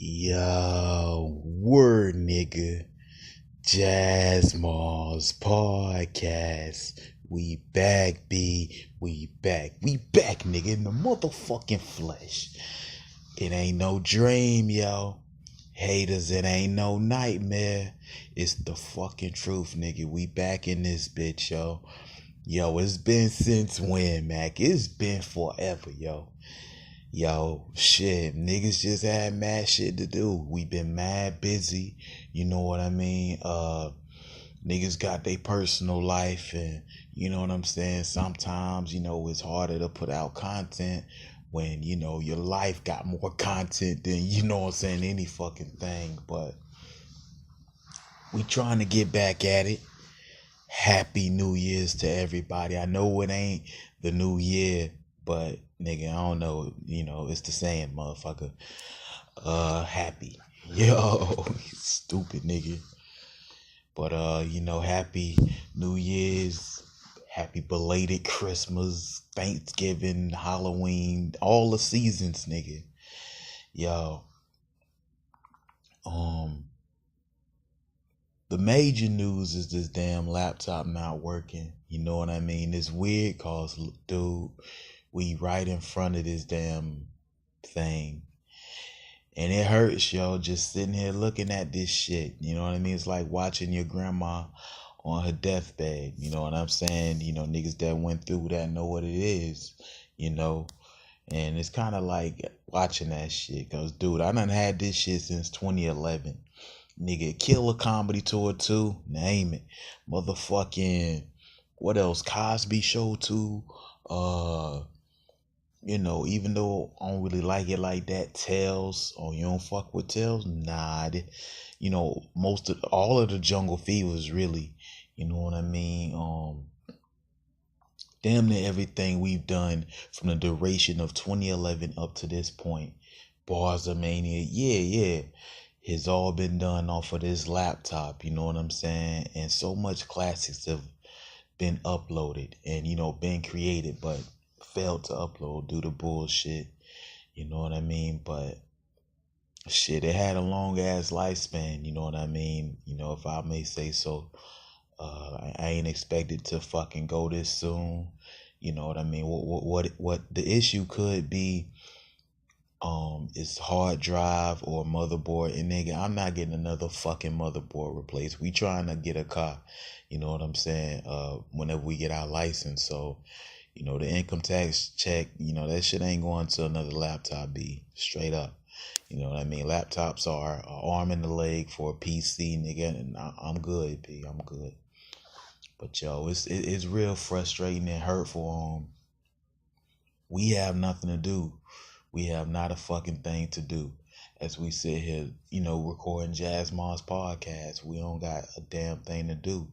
Yo, word nigga. Jasmars podcast. We back, B. We back. We back, nigga, in the motherfucking flesh. It ain't no dream, yo. Haters, it ain't no nightmare. It's the fucking truth, nigga. We back in this bitch, yo. Yo, it's been since when, Mac? It's been forever, yo. Yo, shit, niggas just had mad shit to do. We been mad busy, you know what I mean? Niggas got their personal life and you know what I'm saying? Sometimes, it's harder to put out content when, your life got more content than, you know what I'm saying, any fucking thing. But we trying to get back at it. Happy New Year's to everybody. I know it ain't the new year, but nigga, I don't know, it's the saying, motherfucker. Happy. Yo, stupid nigga. But happy New Year's, happy belated Christmas, Thanksgiving, Halloween, all the seasons, nigga. Yo. The major news is this damn laptop not working. You know what I mean? It's weird cause, dude, we right in front of this damn thing. And it hurts, yo, just sitting here looking at this shit. You know what I mean? It's like watching your grandma on her deathbed. You know what I'm saying? Niggas that went through that know what it is, And it's kind of like watching that shit. Cause, dude, I done had this shit since 2011. Nigga, Killer Comedy Tour 2, name it. Motherfucking, what else? Cosby Show 2. Even though I don't really like it like that, Tales. Oh, you don't fuck with Tales? Nah. All of the Jungle Fevers, really. You know what I mean? Damn near everything we've done from the duration of 2011 up to this point. Bars of Mania, yeah. Has all been done off of this laptop, you know what I'm saying? And so much classics have been uploaded and, been created, but failed to upload due to bullshit, you know what I mean? But shit, it had a long ass lifespan, you know what I mean? If I may say so. I ain't expected to fucking go this soon, you know what I mean? What the issue could be, it's hard drive or motherboard, and nigga, I'm not getting another fucking motherboard replaced. We trying to get a car, you know what I'm saying, whenever we get our license. So, the income tax check, that shit ain't going to another laptop, B, straight up. You know what I mean? Laptops are an arm and a leg for a PC, nigga, and I'm good, B, I'm good. But yo, it's real frustrating and hurtful. We have nothing to do. We have not a fucking thing to do. As we sit here, recording Jasmars podcast, we don't got a damn thing to do.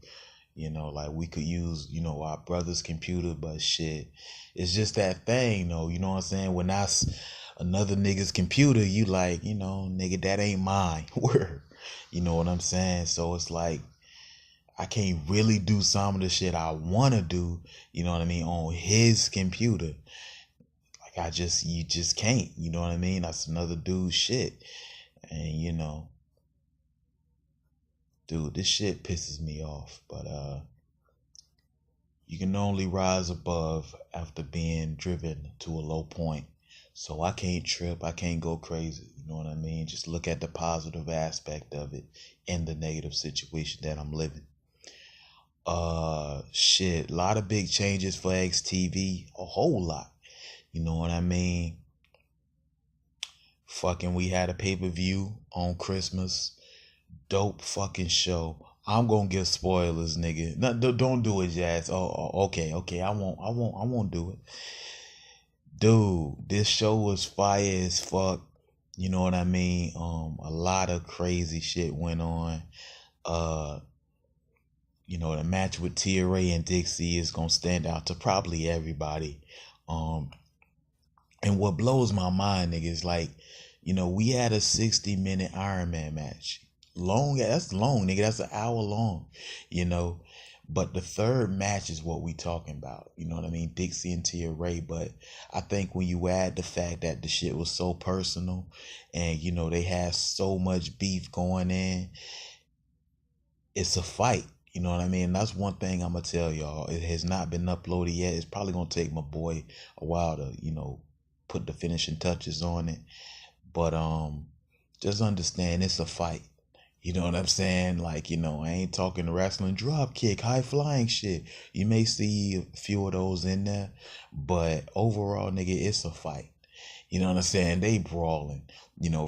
Like we could use, our brother's computer, but shit, it's just that thing, though. You know what I'm saying? When that's another nigga's computer, you like, nigga, that ain't mine. Word. You know what I'm saying? So it's like, I can't really do some of the shit I want to do, you know what I mean, on his computer. You just can't, you know what I mean? That's another dude's shit. And, dude, this shit pisses me off. But, you can only rise above after being driven to a low point. So I can't trip. I can't go crazy. You know what I mean? Just look at the positive aspect of it in the negative situation that I'm living. Shit, a lot of big changes for XTV. A whole lot. You know what I mean? Fucking, we had a pay-per-view on Christmas. Dope fucking show. I'm gonna give spoilers, nigga. No, don't do it, Jazz. Okay. I won't do it. Dude, this show was fire as fuck. You know what I mean? A lot of crazy shit went on. The match with Tia Ray and Dixie is gonna stand out to probably everybody. And what blows my mind, nigga, is like, we had a 60-minute Iron Man match. That's long, nigga. That's an hour long, But the third match is what we talking about. You know what I mean? Dixie and Tia Ray. But I think when you add the fact that the shit was so personal and, they had so much beef going in, it's a fight. You know what I mean? That's one thing I'm going to tell y'all. It has not been uploaded yet. It's probably going to take my boy a while to, put the finishing touches on it. But just understand it's a fight. You know what I'm saying? Like, I ain't talking wrestling drop kick, high flying shit. You may see a few of those in there, but overall, nigga, it's a fight. You know what I'm saying? They brawling.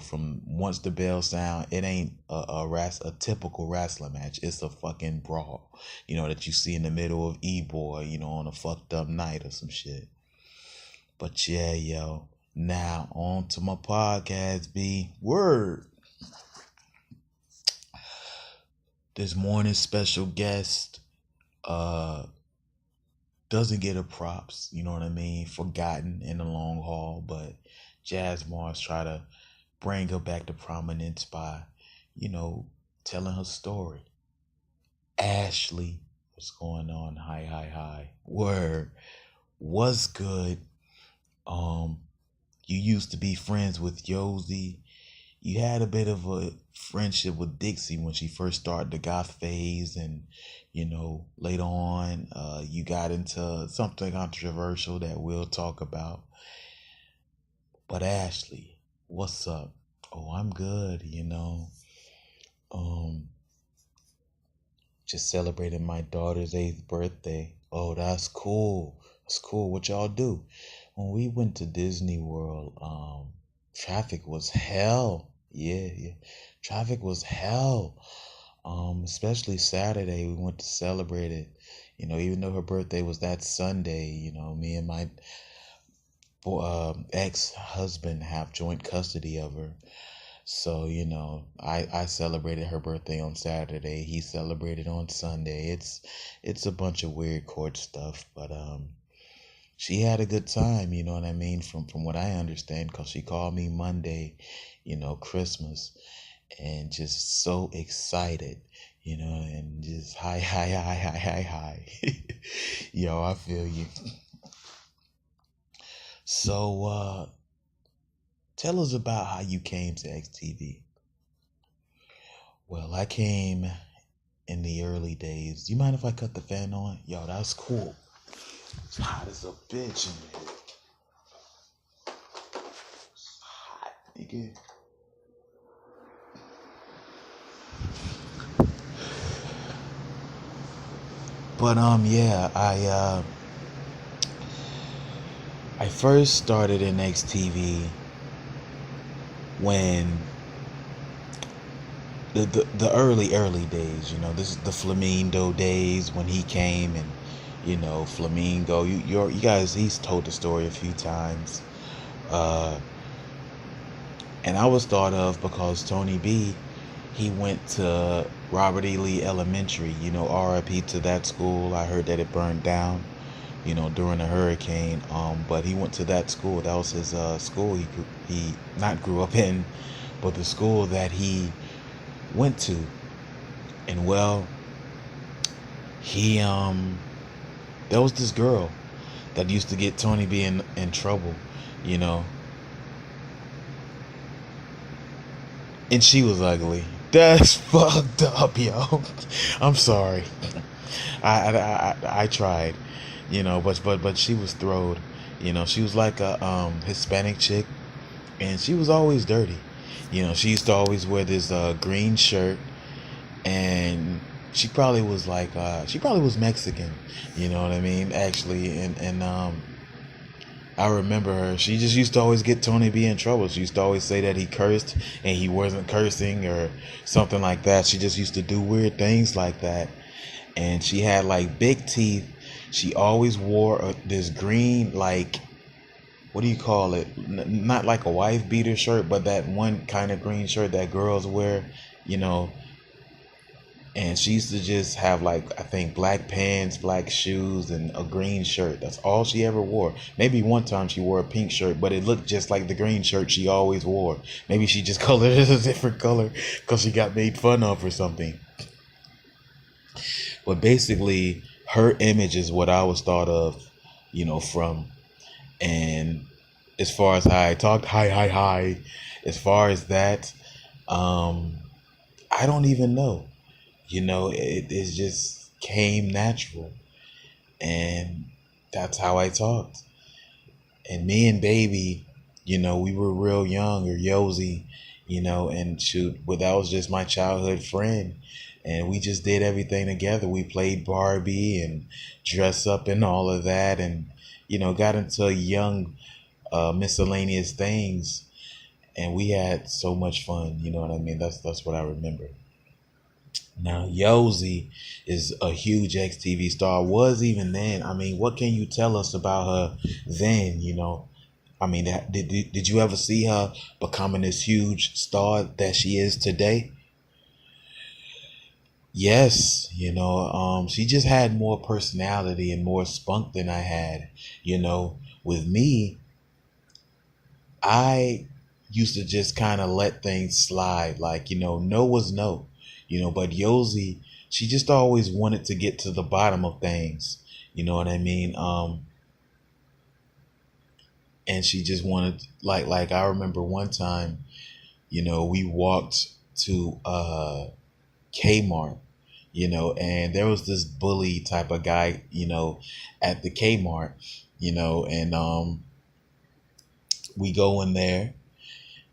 From once the bell sound, it ain't a typical wrestling match. It's a fucking brawl. That you see in the middle of E-Boy, on a fucked up night or some shit. But yeah, yo. Now on to my podcast, B. Word. This morning's special guest doesn't get a props, you know what I mean? Forgotten in the long haul, but Jasmars try to bring her back to prominence by, telling her story. Ashley, what's going on? Hi. Word. What's good? You used to be friends with Yosie. You had a bit of a friendship with Dixie when she first started the goth phase, and later on you got into something controversial that we'll talk about. But Ashley, what's up? Oh, I'm good. Just celebrating my daughter's 8th birthday. Oh, that's cool. What y'all do? When we went to Disney World, traffic was hell. Yeah. Traffic was hell. Especially Saturday, we went to celebrate it. Even though her birthday was that Sunday, me and my ex-husband have joint custody of her. So, I celebrated her birthday on Saturday. He celebrated on Sunday. It's a bunch of weird court stuff, but she had a good time, you know what I mean, from what I understand, because she called me Monday, Christmas, and just so excited, and just hi. Yo, I feel you. So, tell us about how you came to XTV. Well, I came in the early days. Do you mind if I cut the fan on? Yo, that's cool. It's hot as a bitch in here. It's hot, nigga. But yeah, I first started in XTV when the early days, this is the Flamingo days when he came, and Flamingo, you guys, he's told the story a few times, and I was thought of because Tony B, he went to Robert E. Lee Elementary, RIP to that school. I heard that it burned down, during the hurricane, but he went to that school. That was his school he not grew up in, but the school that he went to. And well, he there was this girl that used to get Tony B in trouble, and she was ugly. That's fucked up, yo. I'm sorry. I tried, but she was throwed. She was like a Hispanic chick, and she was always dirty. She used to always wear this green shirt, and she probably was Mexican, you know what I mean, actually, and I remember her. She just used to always get Tony B in trouble. She used to always say that he cursed and he wasn't cursing or something like that. She just used to do weird things like that. And she had like big teeth. She always wore this green, like, what do you call it? Not like a wife beater shirt, but that one kind of green shirt that girls wear, And she used to just have, like, I think black pants, black shoes, and a green shirt. That's all she ever wore. Maybe one time she wore a pink shirt, but it looked just like the green shirt she always wore. Maybe she just colored it a different color because she got made fun of or something. But basically, her image is what I was thought of, from. And as far as how I talked, hi, hi, hi, as far as that, um, I don't even know. It just came natural. And that's how I talked. And me and baby, we were real young, or Yosi, and shoot, but that was just my childhood friend. And we just did everything together. We played Barbie and dress up and all of that, and got into young miscellaneous things, and we had so much fun. You know what I mean? That's what I remember. Now Yosi is a huge XTV star. Was even then. I mean, what can you tell us about her then? I mean, did you ever see her becoming this huge star that she is today? Yes, she just had more personality and more spunk than I had. With me, I used to just kind of let things slide, like, no was no, but Yosi, she just always wanted to get to the bottom of things. You know what I mean? And she just wanted, like I remember one time, we walked to Kmart, and there was this bully type of guy, at the Kmart, and we go in there,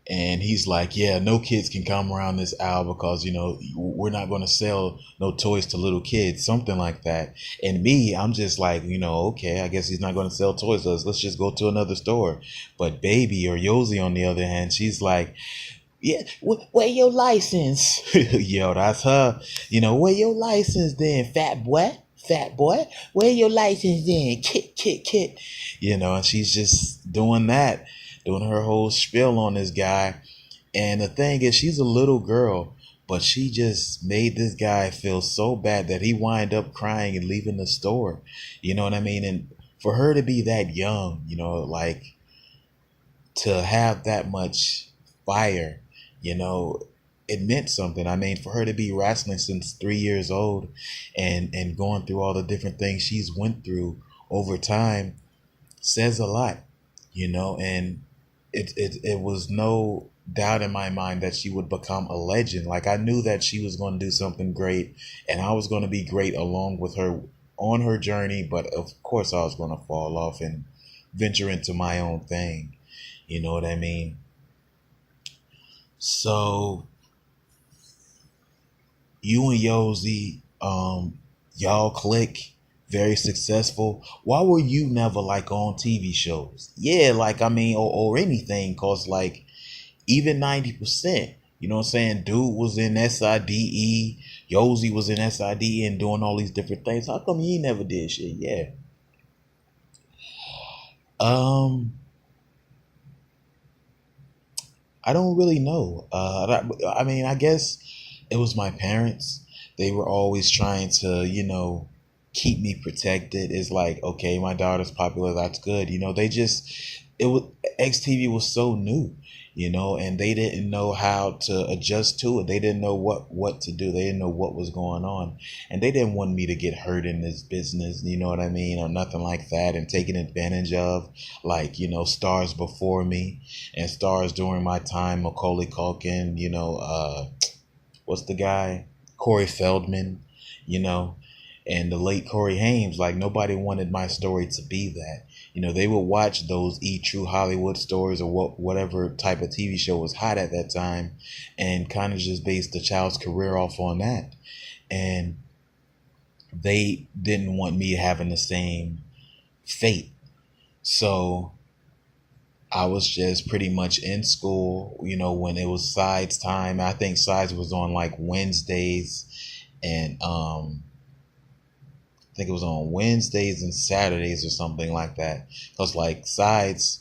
and he's like, yeah, no kids can come around this aisle because, we're not going to sell no toys to little kids, something like that. And me, I'm just like, okay, I guess he's not going to sell toys to us. Let's just go to another store. But baby, or Yosi, on the other hand, she's like, yeah, where your license? Yo, that's her. Where your license then, fat boy? Fat boy, where your license then? Kit, kit, kit. And she's just doing that, doing her whole spiel on this guy. And the thing is, she's a little girl, but she just made this guy feel so bad that he wind up crying and leaving the store. You know what I mean? And for her to be that young, like, to have that much fire, it meant something. I mean, for her to be wrestling since 3 years old, and going through all the different things she's went through over time, says a lot, and it was no doubt in my mind that she would become a legend. Like, I knew that she was going to do something great, and I was going to be great along with her on her journey, but of course I was going to fall off and venture into my own thing. You know what I mean? So you and Yosi, y'all click, very successful. Why were you never like on TV shows? Yeah, like, I mean, or anything, cause like, even 90%, you know what I'm saying? Dude was in SIDE, Yosi was in SIDE and doing all these different things. How come he never did shit? Yeah. Um, I don't really know. I mean, I guess it was my parents. They were always trying to, keep me protected. It's like, okay, my daughter's popular. That's good. They just, it was, XTV was so new, and they didn't know how to adjust to it. They didn't know what to do. They didn't know what was going on. And they didn't want me to get hurt in this business, you know what I mean? Or nothing like that, and taken advantage of, like, stars before me and stars during my time, Macaulay Culkin, what's the guy? Corey Feldman, you know, and the late Corey Haim. Like, nobody wanted my story to be that. They would watch those True Hollywood stories, or whatever type of TV show was hot at that time, and kind of just based the child's career off on that. And they didn't want me having the same fate. So I was just pretty much in school, when it was Sides time. I think Sides was on like Wednesdays, and I think it was on Wednesdays and Saturdays or something like that. Cause like Sides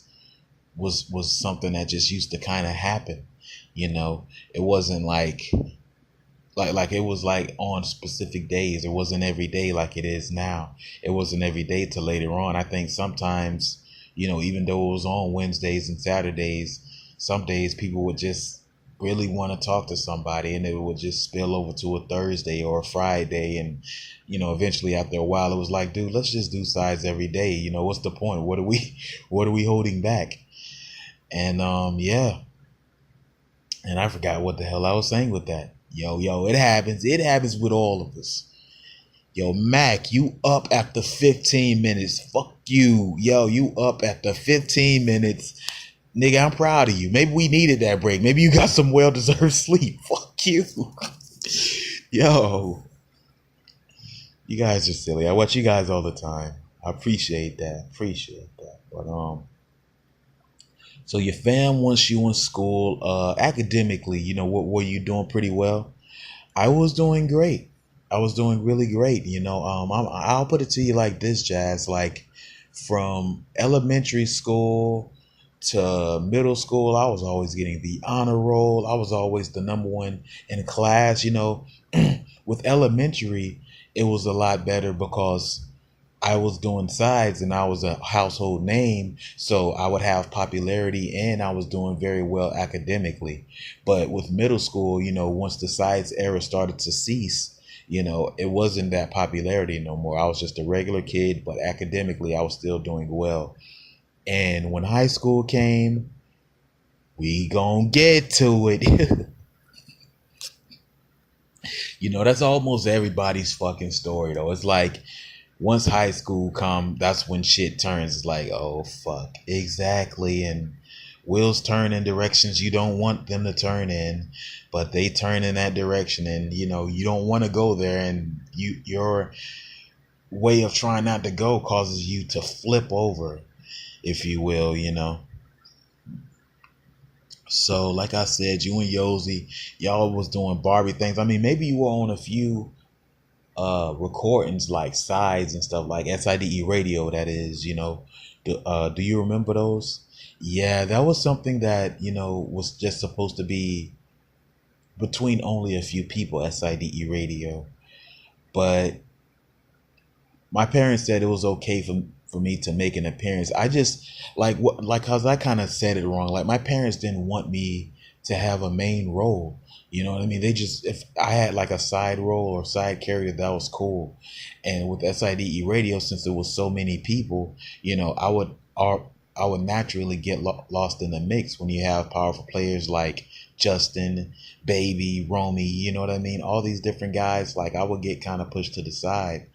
was something that just used to kind of happen. It wasn't like it was like on specific days. It wasn't every day like it is now. It wasn't every day till later on. I think sometimes, even though it was on Wednesdays and Saturdays, some days people would just really want to talk to somebody, and it would just spill over to a Thursday or a Friday. And, eventually after a while, it was like, dude, let's just do sides every day. What's the point? What are we holding back? And, yeah. And I forgot what the hell I was saying with that. Yo, it happens. It happens with all of us. Yo, Mac, you up after 15 minutes. Fuck you. Yo, you up after 15 minutes. Nigga, I'm proud of you. Maybe we needed that break. Maybe you got some well-deserved sleep. Fuck you. Yo, you guys are silly. I watch you guys all the time. I appreciate that. But, so your fam wants you in school. Academically, what were you doing pretty well? I was doing great. I was doing really great. I'll put it to you like this, Jazz. Like from elementary school to middle school, I was always getting the honor roll. I was always the number one in class. With elementary, it was a lot better because I was doing sides and I was a household name. So I would have popularity and I was doing very well academically. But with middle school, once the sides era started to cease, it wasn't that popularity no more. I was just a regular kid, but academically I was still doing well. And when high school came, we gon' get to it. That's almost everybody's fucking story though. It's like once high school come, that's when shit turns. It's like, oh fuck, exactly. And wheels turn in directions you don't want them to turn in, but they turn in that direction, and you don't want to go there, and your way of trying not to go causes you to flip over, if you will. So like I said, you and Yosi, y'all was doing Barbie things. I mean, maybe you were on a few recordings like sides and stuff, like SIDE radio, that is. Do you remember those? Yeah, that was something that was just supposed to be between only a few people, SIDE radio. But my parents said it was okay for me to make an appearance. I just cause I kind of said it wrong. Like my parents didn't want me to have a main role. You know what I mean? They just, if I had like a side role or side character, that was cool. And with SIDE radio, since there was so many people, I would naturally get lost in the mix when you have powerful players like Justin, Baby, Romy, you know what I mean? All these different guys, like I would get kind of pushed to the side,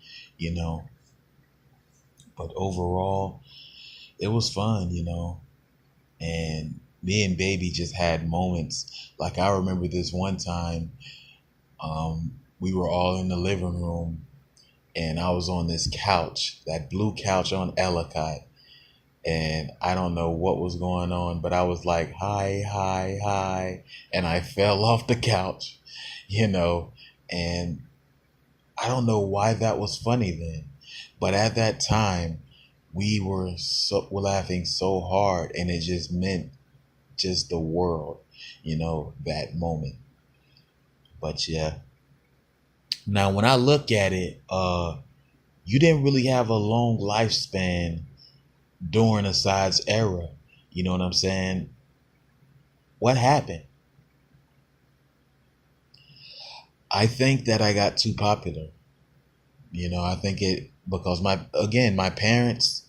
But overall, it was fun, And me and Baby just had moments. Like I remember this one time, we were all in the living room and I was on this couch, that blue couch on Ellicott. And I don't know what was going on, but I was like, hi, hi, hi. And I fell off the couch, and I don't know why that was funny then. But at that time, we were laughing so hard, and it just meant just the world, that moment. But yeah. Now, when I look at it, you didn't really have a long lifespan during the sides era. You know what I'm saying? What happened? I think that I got too popular. I think it because my parents,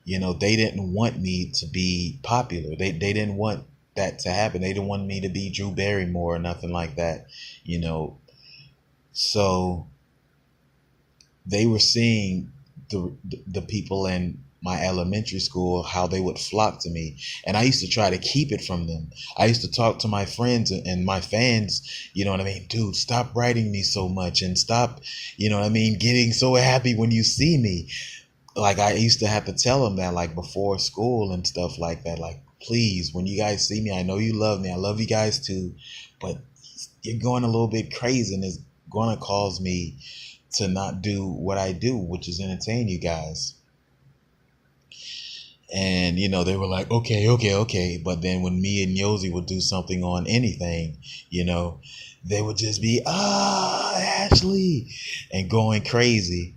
they didn't want me to be popular. They didn't want that to happen. They didn't want me to be Drew Barrymore or nothing like that. So they were seeing the people in my elementary school, how they would flock to me. And I used to try to keep it from them. I used to talk to my friends and my fans, you know what I mean? Dude, stop writing me so much and stop, getting so happy when you see me. Like I used to have to tell them that like before school and stuff like that. Like, please, when you guys see me, I know you love me. I love you guys too, but you're going a little bit crazy and it's going to cause me to not do what I do, which is entertain you guys. And, they were like, okay. But then when me and Yosi would do something on anything, they would just be, Ashley, and going crazy.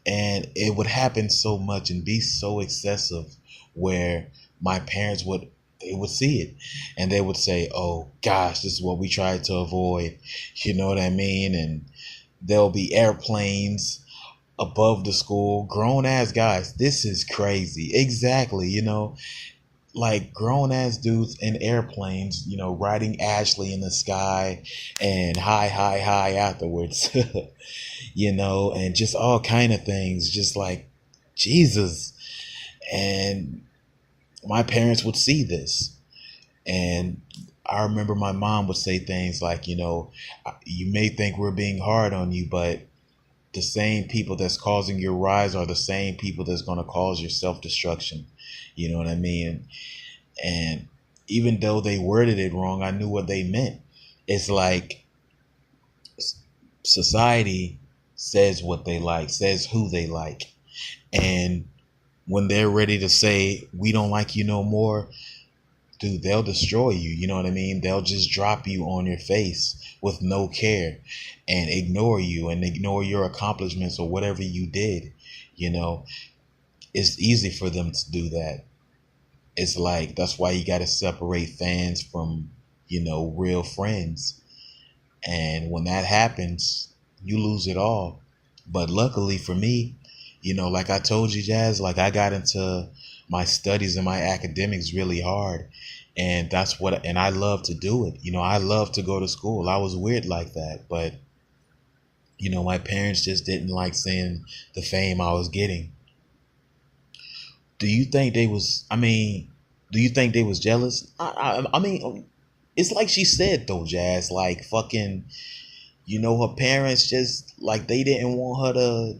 And it would happen so much and be so excessive where my parents they would see it and they would say, oh gosh, this is what we tried to avoid. You know what I mean? And there'll be airplanes above the school, grown ass guys. This is crazy. Exactly. Like grown ass dudes in airplanes, riding Ashley in the sky and hi afterwards, and just all kind of things, just like Jesus. And my parents would see this. And I remember my mom would say things like, you may think we're being hard on you, but the same people that's causing your rise are the same people that's going to cause your self-destruction. You know what I mean? And even though they worded it wrong, I knew what they meant. It's like society says what they like, says who they like. And when they're ready to say, we don't like you no more, dude, they'll destroy you. You know what I mean? They'll just drop you on your face with no care and ignore you and ignore your accomplishments or whatever you did. It's easy for them to do that. It's like, that's why you got to separate fans from, real friends. And when that happens, you lose it all. But luckily for me, like I told you, Jazz, like I got into my studies and my academics really hard. And and I love to do it. I love to go to school. I was weird like that. But, my parents just didn't like seeing the fame I was getting. Do you think do you think they was jealous? I mean, it's like she said though, Jazz, like fucking, her parents just like, they didn't want her to,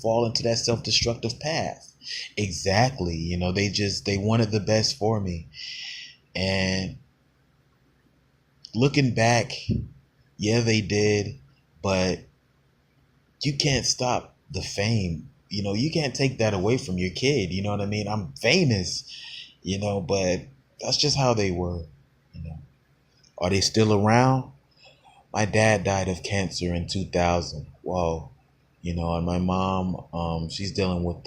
fall into that self-destructive path. Exactly. They wanted the best for me. And looking back, yeah, they did, but you can't stop the fame. You can't take that away from your kid. You know what I mean? I'm famous, but that's just how they were. Are they still around? My dad died of cancer in 2000. Whoa. And my mom, she's dealing with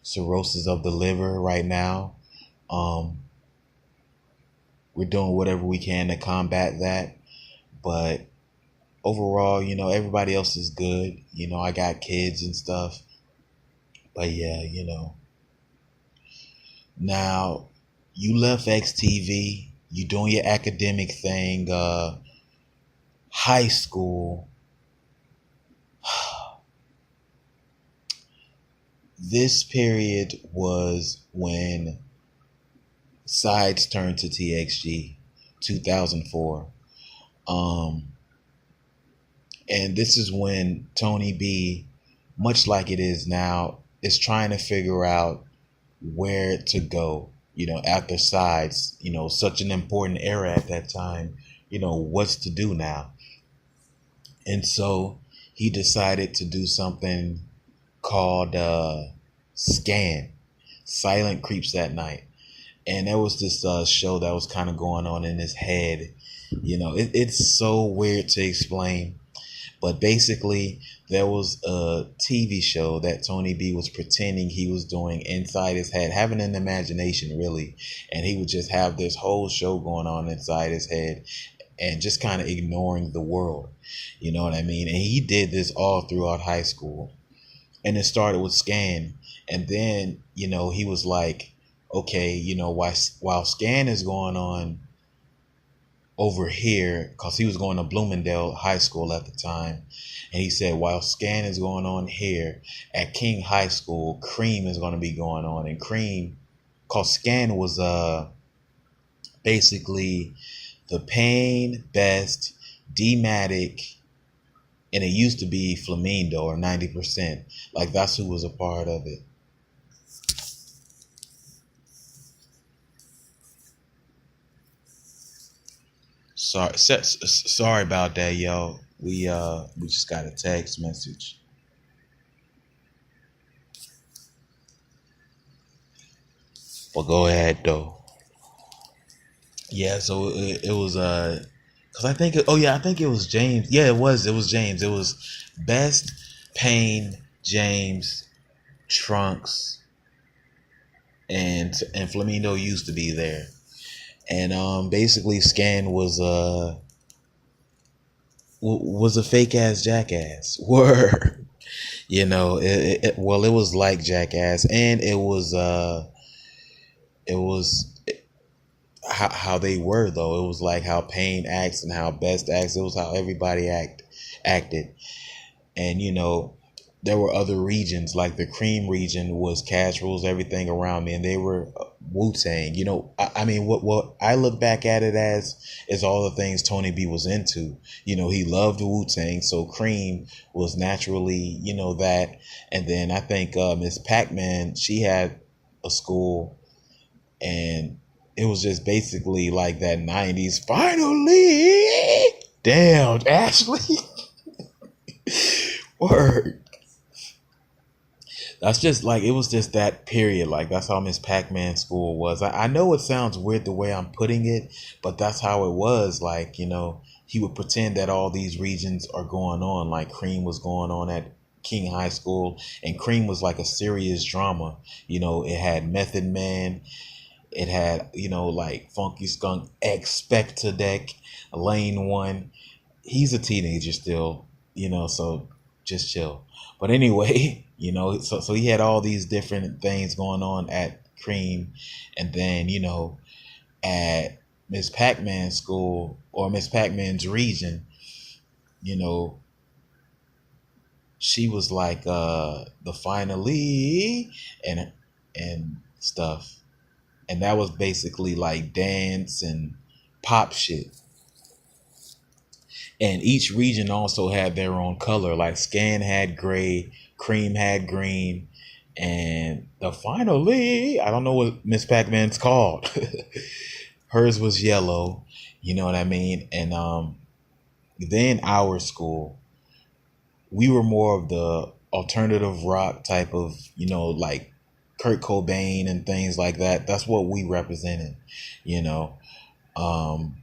cirrhosis of the liver right now. We're doing whatever we can to combat that. But overall, everybody else is good. I got kids and stuff. But yeah, Now, you left XTV. You doing your academic thing. High school. This period was when sides turned to TXG, 2004. And this is when Tony B, much like it is now, is trying to figure out where to go, after sides, such an important era at that time, what's to do now. And so he decided to do something called Scan, Silent Creeps at Night. And there was this show that was kind of going on in his head. It's so weird to explain. But basically, there was a TV show that Tony B was pretending he was doing inside his head, having an imagination, really. And he would just have this whole show going on inside his head and just kind of ignoring the world. You know what I mean? And he did this all throughout high school. And it started with Scan. And then, he was like, okay, while Scan is going on over here, because he was going to Bloomingdale High School at the time. And he said, while Scan is going on here at King High School, Cream is going to be going on. And Cream, because Scan was basically the Pain, Best, D-Matic, and it used to be Flamindo or 90%. Like, that's who was a part of it. Sorry about that, yo. We just got a text message. But go ahead though. Yeah, so it was cause I think it was James. Yeah, it was James. It was Best, Payne, James, Trunks, and Flamingo used to be there. And basically Scan was a fake ass jackass. Word. You know, well, it was like jackass, and it was how they were though. It was like how Payne acts and how Best acts. It was how everybody acted. And you know, there were other regions, like the Cream region was Cash Rules Everything Around Me, and they were Wu-Tang. You know, I mean, what I look back at it as is all the things Tony B was into. You know, he loved Wu-Tang, so Cream was naturally, you know, that. And then I think Miss Pac-Man, she had a school, and it was just basically like that 90s finally. Damn, Ashley. Word. That's just like, it was just that period. Like, that's how Miss Pac-Man school was. I know it sounds weird the way I'm putting it, but that's how it was. Like, you know, he would pretend that all these regions are going on. Like Cream was going on at King High School, and Cream was like a serious drama. You know, it had Method Man, it had, you know, like Funky Skunk, Expecto Deck, Lane One. He's a teenager still, you know, so just chill. But anyway, you know, so he had all these different things going on at Cream, and then, you know, at Miss Pac-Man school, or Miss Pac-Man's region, you know, she was like the finally and stuff. And that was basically like dance and pop shit. And each region also had their own color. Like Scan had gray, Cream had green, and the finally, I don't know what Miss Pac-Man's called. Hers was yellow. You know what I mean? And then our school, we were more of the alternative rock type of, you know, like Kurt Cobain and things like that. That's what we represented, you know. Um,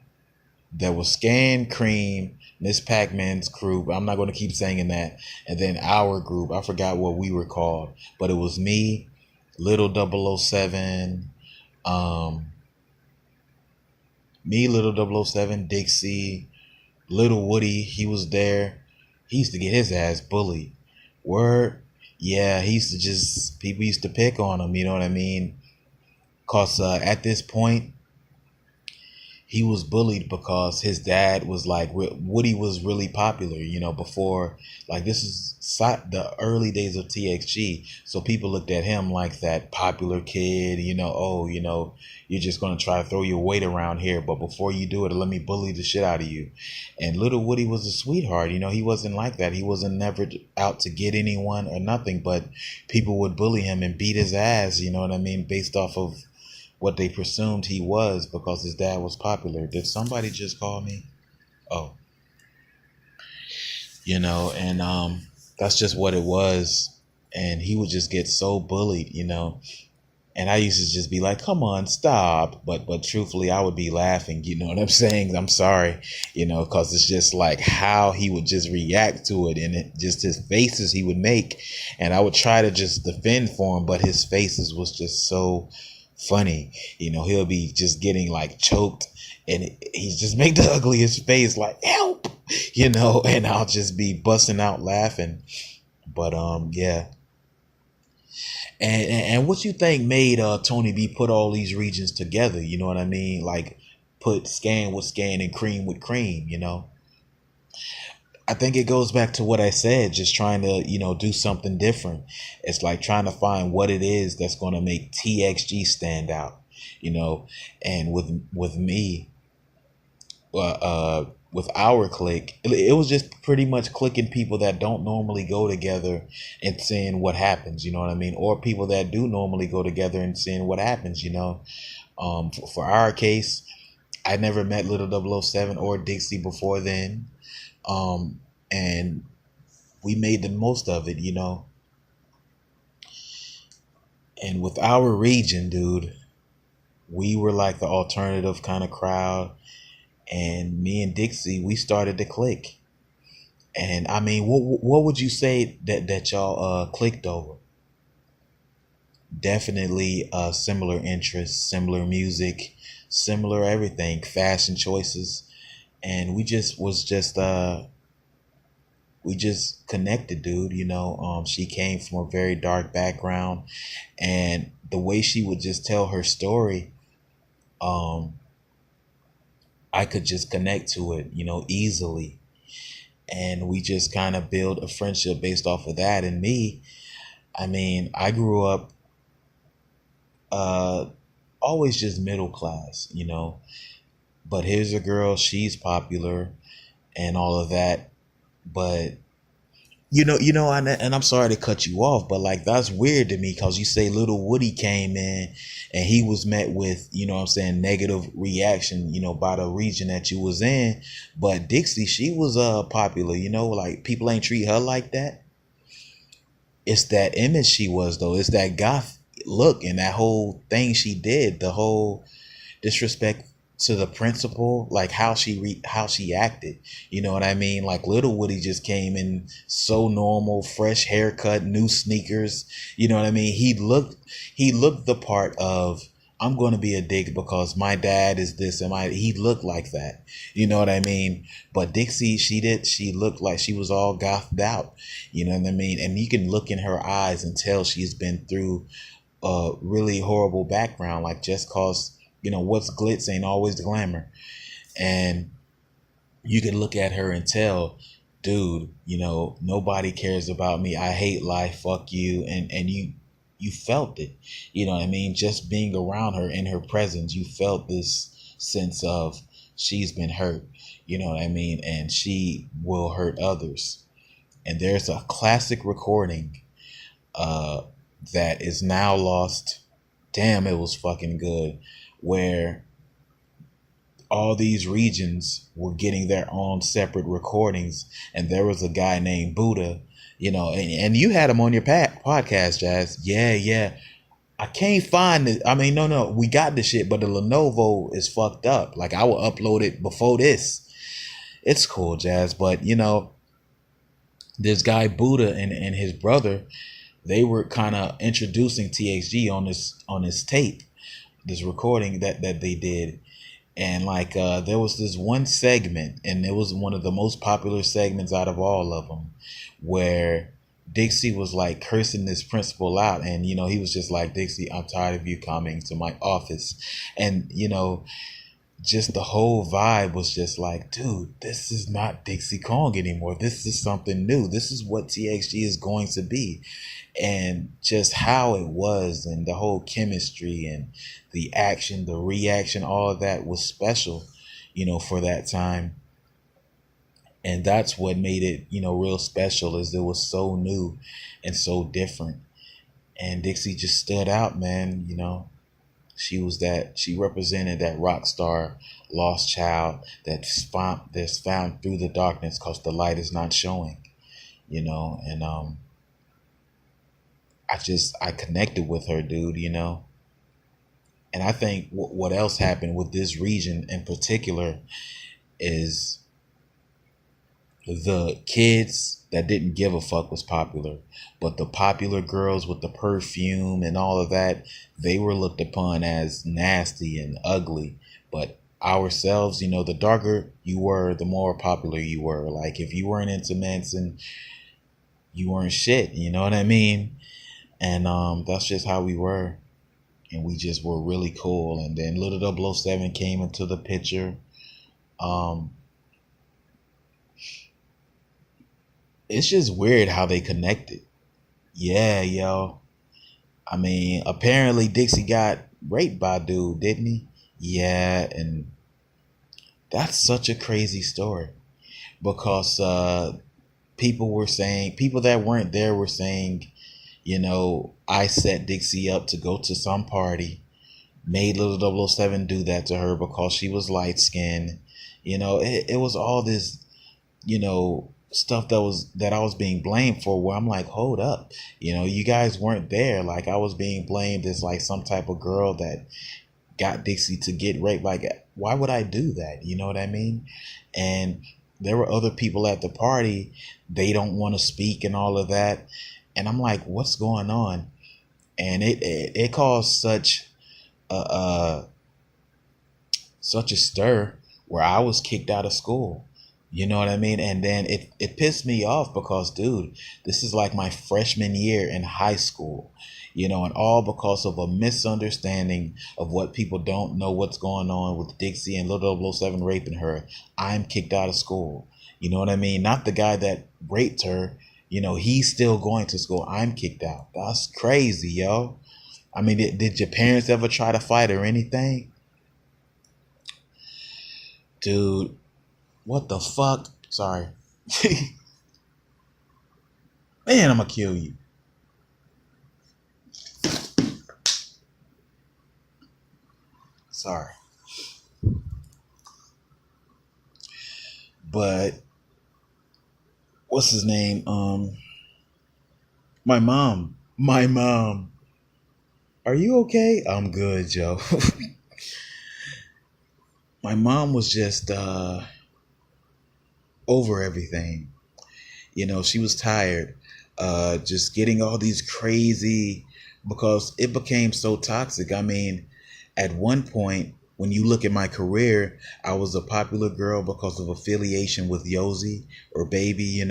there was Scan, Cream, Miss Pac-Man's crew. I'm not going to keep saying that. And then our group, I forgot what we were called, but it was me, Little 007, um, Little 007, Dixie, Little Woody. He was there. He used to get his ass bullied. Word. Yeah, he used to just, people used to pick on him, you know what I mean? Because at this point, he was bullied because his dad was like, Woody was really popular, you know, before, like, this is the early days of TXG. So people looked at him like that popular kid, you know, oh, you know, you're just going to try to throw your weight around here. But before you do it, let me bully the shit out of you. And little Woody was a sweetheart. You know, he wasn't like that. He wasn't never out to get anyone or nothing, but people would bully him and beat his ass, you know what I mean, based off of what they presumed he was because his dad was popular. Did somebody just call me? Oh, you know, and that's just what it was. And he would just get so bullied, you know. And I used to just be like, come on, stop. But truthfully, I would be laughing, you know what I'm saying? I'm sorry, you know, because it's just like how he would just react to it, and just his faces he would make. And I would try to just defend for him, but his faces was just so funny. You know, he'll be just getting like choked, and he's just make the ugliest face like, help, you know, and I'll just be busting out laughing. But yeah. And what you think made Tony B put all these regions together? You know what I mean? Like put Scan with Scan and Cream with Cream, you know? I think it goes back to what I said, just trying to, you know, do something different. It's like trying to find what it is that's going to make TXG stand out, you know? And with me, with our clique, it was just pretty much clicking people that don't normally go together and seeing what happens, you know what I mean? Or people that do normally go together and seeing what happens, you know? For our case, I never met Little 007 or Dixie before then. And we made the most of it, you know? And with our region, dude, we were like the alternative kind of crowd. And me and Dixie, we started to click. And I mean, what would you say that y'all clicked over? definitely similar interests, similar music, similar everything, fashion choices, and we just connected, dude. She came from a very dark background, and the way she would just tell her story, um, I could just connect to it, easily. And we just kind of build a friendship based off of that. And me, I mean, I grew up uh, always just middle class, but here's a girl, she's popular and all of that. But and I'm sorry to cut you off, but like that's weird to me because you say Little Woody came in and he was met with, what I'm saying, negative reaction, by the region that you was in. But Dixie, she was popular, like people ain't treat her like that. It's that image she was though. It's that goth look and that whole thing she did, the whole disrespect to the principal, like how she acted. You know what I mean? Like Little Woody just came in so normal, fresh haircut, new sneakers. You know what I mean? He looked the part of, I'm going to be a dick because my dad is this and he looked like that. You know what I mean? But Dixie, she looked like she was all gothed out. You know what I mean? And you can look in her eyes and tell she's been through a really horrible background, like just cause what's glitz ain't always glamour. And you can look at her and tell, dude, nobody cares about me, I hate life, fuck you. And you felt it. You know what I mean? Just being around her, in her presence, you felt this sense of she's been hurt. You know what I mean? And she will hurt others. And there's a classic recording uh that is now lost. Damn, it was fucking good. Where all these regions were getting their own separate recordings, and there was a guy named Buddha, and you had him on your podcast, Jazz. Yeah. I can't find it. I mean, no, we got the shit, but the Lenovo is fucked up. Like, I will upload it before this. It's cool, Jazz, but this guy Buddha and his brother, they were kind of introducing TXG on this tape, this recording that they did. And like there was this one segment, and it was one of the most popular segments out of all of them, where Dixie was like cursing this principal out, and he was just like, Dixie, I'm tired of you coming to my office. And just the whole vibe was just like, dude, this is not Dixie Kong anymore. This is something new. This is what TXG is going to be. And just how it was, and the whole chemistry and the action, the reaction, all of that was special, for that time. And that's what made it, real special, is it was so new and so different. And Dixie just stood out, man. She represented that rock star, lost child that's found through the darkness because the light is not showing, and I connected with her, dude, and I think what else happened with this region in particular is the kids that didn't give a fuck was popular, but the popular girls with the perfume and all of that, they were looked upon as nasty and ugly. But ourselves, the darker you were, the more popular you were. Like, if you weren't into Manson, you weren't shit, you know what I mean? And that's just how we were. And we just were really cool. And then Little 007 came into the picture. It's just weird how they connected. Yeah, yo. I mean, apparently Dixie got raped by a dude, didn't he? Yeah, and that's such a crazy story. Because people that weren't there were saying, I set Dixie up to go to some party, made Little 007 do that to her because she was light skinned. It was all this, stuff that I was being blamed for, where I'm like, hold up, you guys weren't there. Like, I was being blamed as like some type of girl that got Dixie to get raped. Like, why would I do that? You know what I mean? And there were other people at the party, they don't want to speak and all of that. And I'm like, what's going on? and it caused a such a stir where I was kicked out of school. You know what I mean? And then it pissed me off because, dude, this is like my freshman year in high school, and all because of a misunderstanding of what people don't know what's going on with Dixie and Little 007 raping her. I'm kicked out of school. You know what I mean? Not the guy that raped her. He's still going to school. I'm kicked out. That's crazy, yo. I mean, did your parents ever try to fight or anything? Dude, what the fuck? Sorry. Man, I'm gonna kill you. Sorry. But what's his name? My mom. My mom. Are you okay? I'm good, Joe. My mom was just over everything. She was tired. Just getting all these crazy, because it became so toxic. I mean, at one point, when you look at my career, I was a popular girl because of affiliation with Yosi or Baby,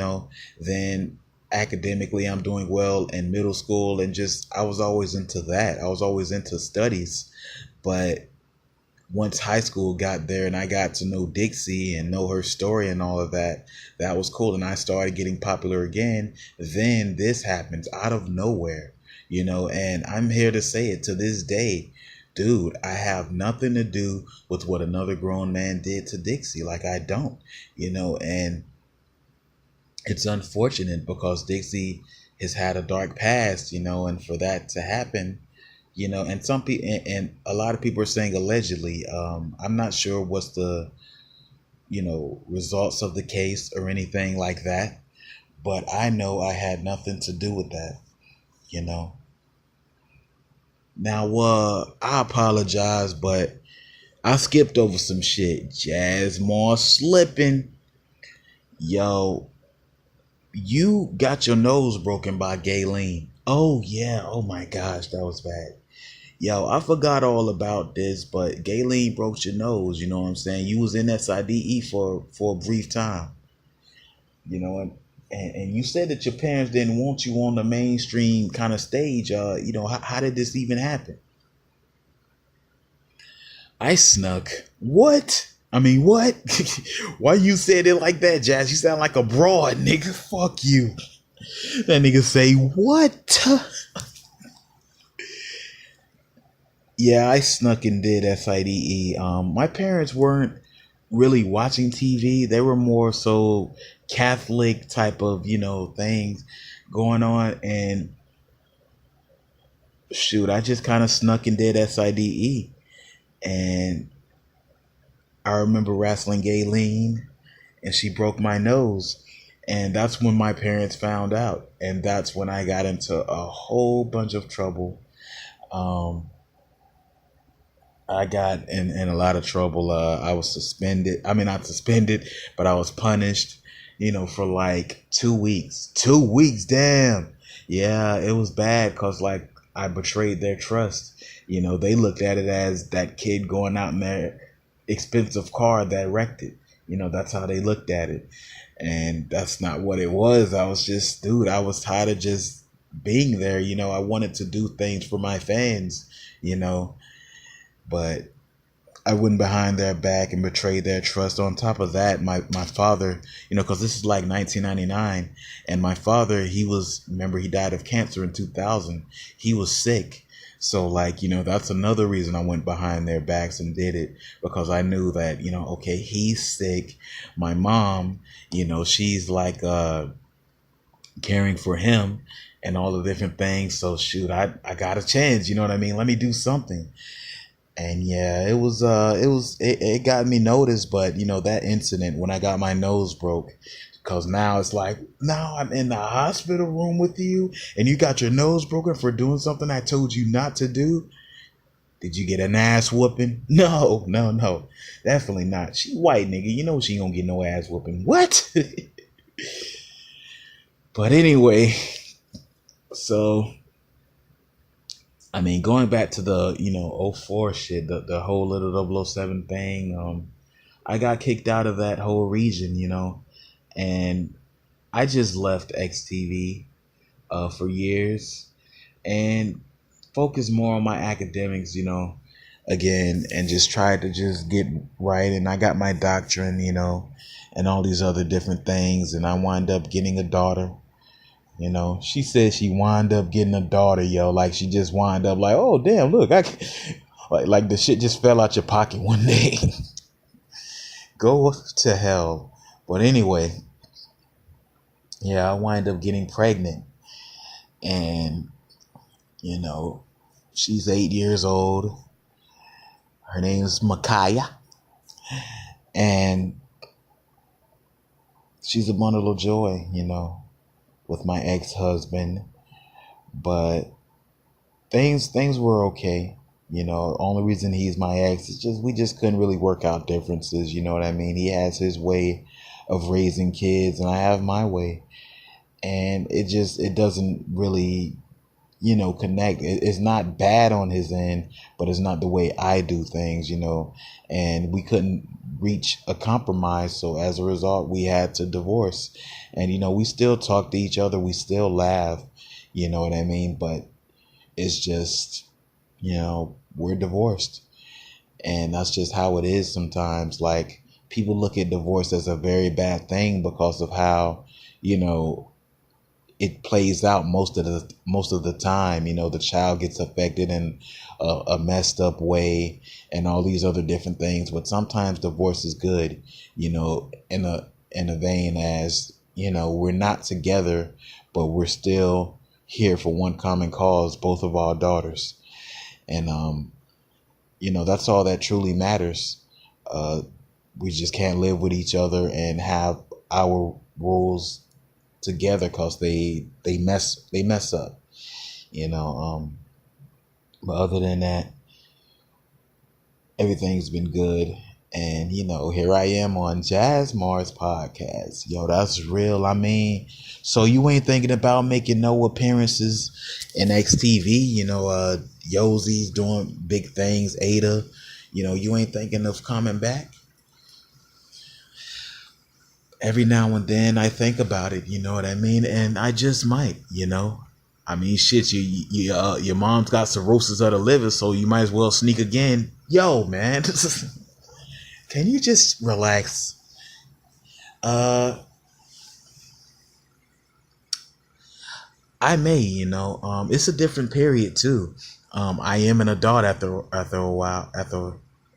Then academically, I'm doing well in middle school, and just I was always into that. I was always into studies. But once high school got there and I got to know Dixie and know her story and all of that, that was cool. And I started getting popular again. Then this happens out of nowhere, and I'm here to say it to this day. Dude, I have nothing to do with what another grown man did to Dixie. Like, I don't, and it's unfortunate because Dixie has had a dark past, and for that to happen, and some people and a lot of people are saying allegedly. I'm not sure what's the, results of the case or anything like that, but I know I had nothing to do with that, you know. Now, I apologize, but I skipped over some shit. Jasmars slipping. Yo, you got your nose broken by Gayleen. Oh, yeah. Oh, my gosh. That was bad. Yo, I forgot all about this, but Gayleen broke your nose. You know what I'm saying? You was in SIDE for a brief time. And you said that your parents didn't want you on the mainstream kind of stage. How did this even happen? I snuck. What? I mean, what? Why you said it like that, Jazz? You sound like a broad, nigga. Fuck you. That nigga say, what? Yeah, I snuck and did SIDE. My parents weren't really watching TV. They were more so Catholic type of, things going on. And shoot, I just kind of snuck and did SIDE. And I remember wrestling Gayleen, and she broke my nose. And that's when my parents found out. And that's when I got into a whole bunch of trouble. I got in a lot of trouble. I was suspended. I mean, not suspended, but I was punished, for like 2 weeks. 2 weeks, damn. Yeah, it was bad because, like, I betrayed their trust. They looked at it as that kid going out in their expensive car that wrecked it. That's how they looked at it. And that's not what it was. I was just, dude, I was tired of just being there. I wanted to do things for my fans, but I went behind their back and betrayed their trust. On top of that, my father, because this is like 1999, and my father, remember, he died of cancer in 2000. He was sick. So, like, that's another reason I went behind their backs and did it, because I knew that, okay, he's sick. My mom, she's like caring for him and all the different things. So, shoot, I got a chance. You know what I mean? Let me do something. And yeah, it got me noticed, but that incident when I got my nose broke, because now it's like, now I'm in the hospital room with you and you got your nose broken for doing something I told you not to do. Did you get an ass whooping? No, definitely not. She white, nigga. She gonna get no ass whooping. What? But anyway, so I mean, going back to the, '04 shit, the whole little 007 thing, I got kicked out of that whole region, and I just left XTV for years and focused more on my academics, again, and just tried to just get right. And I got my doctrine, and all these other different things. And I wound up getting a daughter. She said she wound up getting a daughter, yo. Like she just wound up like, oh damn, look, like the shit just fell out your pocket one day. Go to hell. But anyway, yeah, I wind up getting pregnant, and she's 8 years old. Her name is Micaiah, and she's a bundle of joy, with my ex-husband. But things were okay. Only reason he's my ex is just we just couldn't really work out differences. You know what I mean? He has his way of raising kids, and I have my way, and it doesn't really connect. It's not bad on his end, but it's not the way I do things. And we couldn't reach a compromise, so as a result we had to divorce. And we still talk to each other, we still laugh, you know what I mean, but it's just we're divorced, and that's just how it is sometimes. Like, people look at divorce as a very bad thing because of how it plays out most of the time. The child gets affected in a messed up way and all these other different things. But sometimes divorce is good, in a vein as, we're not together, but we're still here for one common cause, both of our daughters. And, that's all that truly matters. We just can't live with each other and have our rules together because they mess up, but other than that, everything's been good. And here I am on Jasmars podcast. Yo, that's real. I mean, so you ain't thinking about making no appearances in XTV? Yozi's doing big things, Ada, you ain't thinking of coming back? Every now and then I think about it, you know what I mean? And I just might, I mean, shit, your mom's got cirrhosis of the liver, so you might as well sneak again. Yo, man, can you just relax? I may, it's a different period too. I am an adult after a while,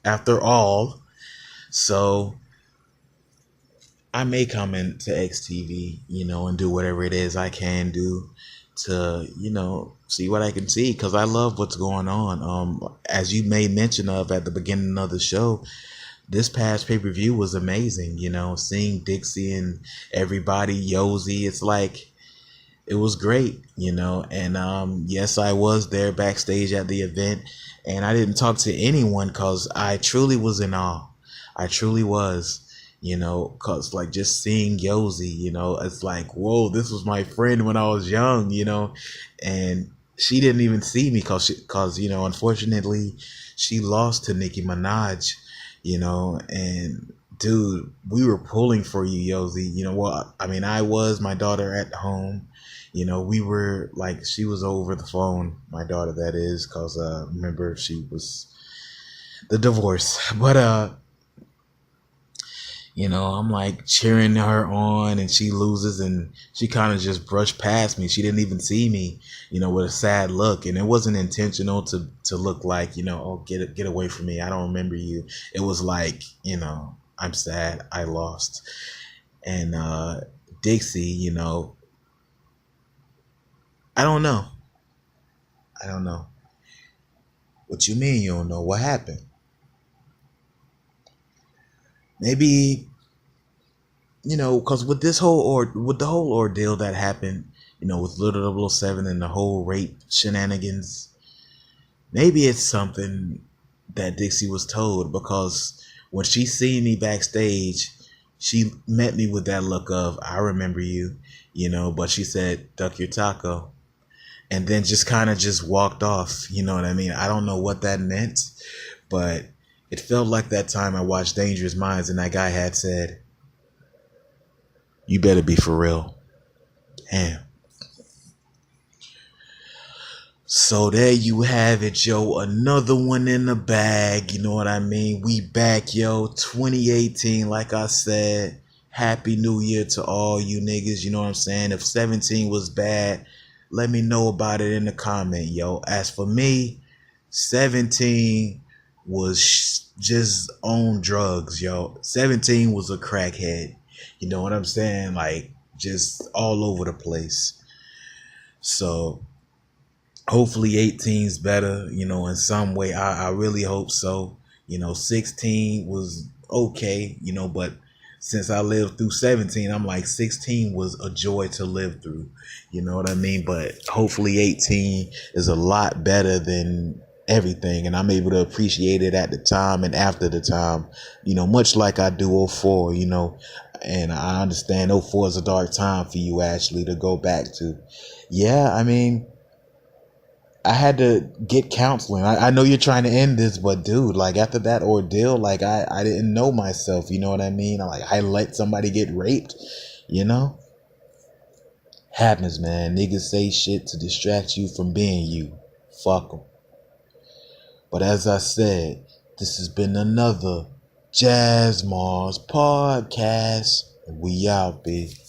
after all. So I may come into XTV, and do whatever it is I can do to, see what I can see, because I love what's going on. As you made mention of at the beginning of the show, this past pay-per-view was amazing, seeing Dixie and everybody, Yosi, it's like, it was great, and yes, I was there backstage at the event, and I didn't talk to anyone because I truly was in awe. I truly was. Cause like just seeing Yosi, it's like, whoa, this was my friend when I was young, and she didn't even see me cause unfortunately she lost to Nicki Minaj, and dude, we were pulling for you, Yosi. Well, I mean, I was, my daughter at home, we were like, she was over the phone, my daughter, that is, cause remember, she was the divorce, but I'm like cheering her on, and she loses, and she kind of just brushed past me. She didn't even see me, with a sad look. And it wasn't intentional to look like, oh, get away from me, I don't remember you. It was like, I'm sad, I lost. And Dixie, I don't know. What you mean you don't know? What happened? Maybe, because with the whole ordeal that happened, with Little 007 and the whole rape shenanigans, maybe it's something that Dixie was told, because when she seen me backstage, she met me with that look of, I remember you, but she said, duck your taco. and then just kind of just walked off. You know what I mean? I don't know what that meant, but it felt like that time I watched Dangerous Minds and that guy had said, "You better be for real." Damn. So there you have it, yo. Another one in the bag. You know what I mean? We back, yo. 2018, like I said. Happy New Year to all you niggas. You know what I'm saying? If 17 was bad, let me know about it in the comment, yo. As for me, 17 was just on drugs, yo. 17 was a crackhead. You know what I'm saying? Like, just all over the place. So hopefully 18's better, you know, in some way. I really hope so. You know, 16 was okay, you know, but since I lived through 17, I'm like 16 was a joy to live through. You know what I mean? But hopefully 18 is a lot better than everything, and I'm able to appreciate it at the time and after the time, you know, much like I do 04, you know. And I understand 04 is a dark time for you, Ashley, to go back to. Yeah, I mean, I had to get counseling. I know you're trying to end this, but dude, like after that ordeal, like I didn't know myself. You know what I mean? I let somebody get raped, you know? Happens, man. Niggas say shit to distract you from being you. Fuck them. But as I said, this has been another Jasmars podcast. We out, bitch.